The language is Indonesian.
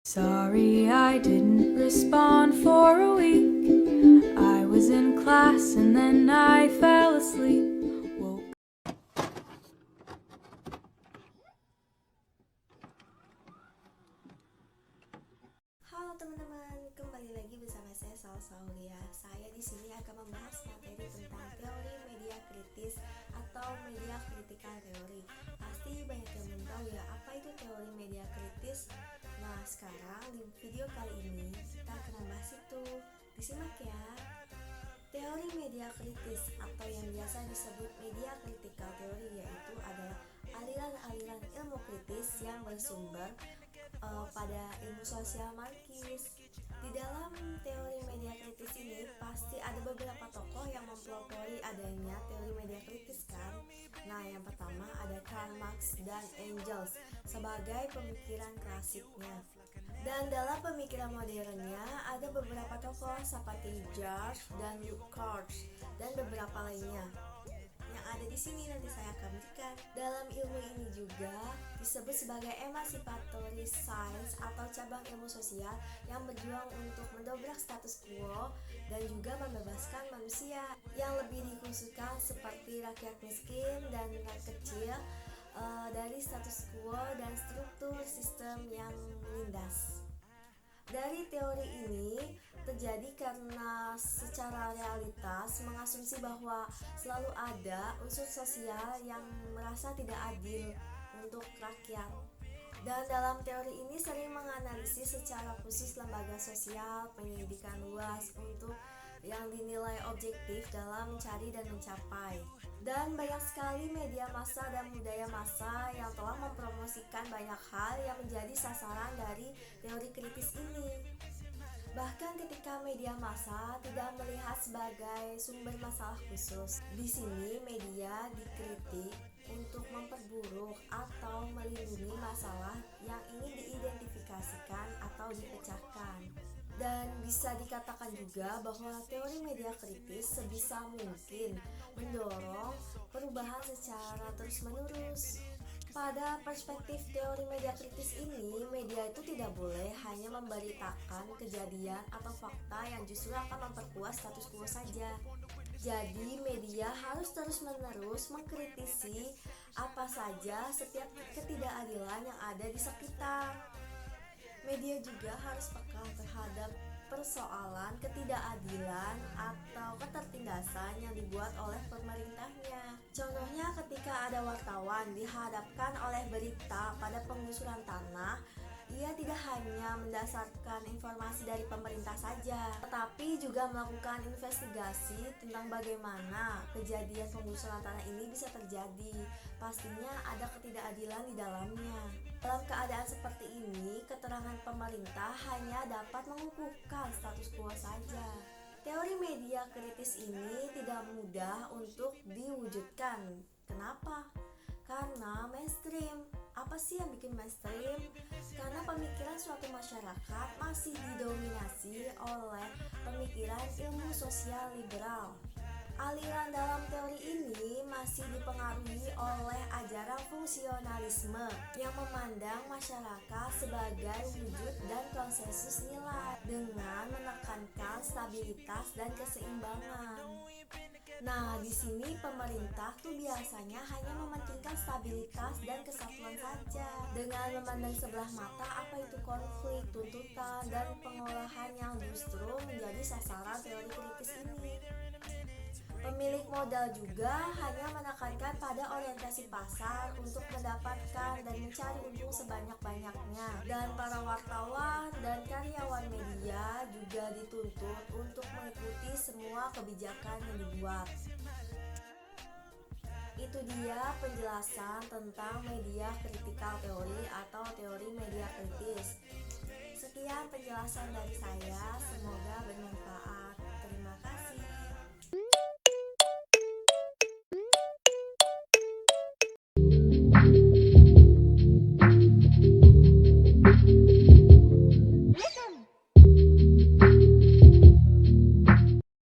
Sorry I didn't respond for a week. I was in class and then I fell asleep. Woke Halo teman-teman, kembali lagi bersama saya Salsa Aulia. Saya di sini akan membahas materi tentang teori media kritis atau media critical theory. Pasti banyak yang belum tahu ya apa itu teori media kritis. Nah, sekarang di video kali ini kita akan membahas itu. Disimak ya. Teori media kritis atau yang biasa disebut media critical theory yaitu adalah aliran-aliran ilmu kritis yang bersumber pada ilmu sosial Marxis. Di dalam teori media kritis ini pasti ada beberapa tokoh yang mempelopori adanya teori media kritis kan. Nah, yang pertama ada Karl Marx dan Engels sebagai pemikiran klasiknya. Dan dalam pemikiran modernnya ada beberapa tokoh seperti George dan Lukács dan beberapa lainnya yang ada di sini nanti saya akan berikan. Dalam ilmu ini juga disebut sebagai emancipatory science atau cabang ilmu sosial yang berjuang untuk mendobrak status quo dan juga membebaskan manusia yang lebih dikhususkan seperti rakyat miskin dan rakyat kecil dari status quo dan struktur sistem yang menindas. Dari teori ini terjadi karena secara realitas mengasumsi bahwa selalu ada unsur sosial yang merasa tidak adil untuk rakyat. Dan dalam teori ini sering menganalisis secara khusus lembaga sosial pendidikan luas untuk yang dinilai objektif dalam mencari dan mencapai. Dan banyak sekali media massa dan budaya massa yang telah mempromosikan banyak hal yang menjadi sasaran dari teori kritis ini. Bahkan ketika media massa tidak melihat sebagai sumber masalah khusus. Di sini media dikritik untuk memperburuk atau melindungi masalah yang ingin diidentifikasikan atau dipecahkan. Dan bisa dikatakan juga bahwa teori media kritis sebisa mungkin mendorong perubahan secara terus-menerus. Pada perspektif teori media kritis ini, media itu tidak boleh hanya memberitakan kejadian atau fakta yang justru akan memperkuat status quo saja. Jadi media harus terus-menerus mengkritisi apa saja setiap ketidakadilan yang ada di sekitar. Media juga harus peka terhadap persoalan ketidakadilan atau ketertindasan yang dibuat oleh pemerintahnya. Contohnya ketika ada wartawan dihadapkan oleh berita pada penggusuran tanah, ia tidak hanya mendasarkan informasi dari pemerintah saja, tetapi juga melakukan investigasi tentang bagaimana kejadian penggusuran tanah ini bisa terjadi. Pastinya ada ketidakadilan di dalamnya. Dalam keadaan seperti ini, keterangan pemerintah hanya dapat mengukuhkan status quo saja. Teori media kritis ini tidak mudah untuk diwujudkan. Kenapa? Karena mainstream. Apa sih yang bikin mainstream? Karena pemikiran suatu masyarakat masih didominasi oleh pemikiran ilmu sosial liberal. Aliran dalam teori ini masih dipengaruhi oleh ajaran fungsionalisme yang memandang masyarakat sebagai wujud dan konsensus nilai dengan menekankan stabilitas dan keseimbangan. Nah, di sini pemerintah tuh biasanya hanya mementingkan stabilitas dan kesatuan saja dengan memandang sebelah mata apa itu konflik, tuntutan, dan pengolahan yang justru menjadi sasaran teori kritis ini. Pemilik modal juga hanya menekankan pada orientasi pasar untuk mendapatkan dan mencari untung sebanyak-banyaknya. Dan para wartawan dan karyawan media juga dituntut untuk mengikuti semua kebijakan yang dibuat. Itu dia penjelasan tentang media critical theory atau teori media kritis. Sekian penjelasan dari saya, semoga bermanfaat.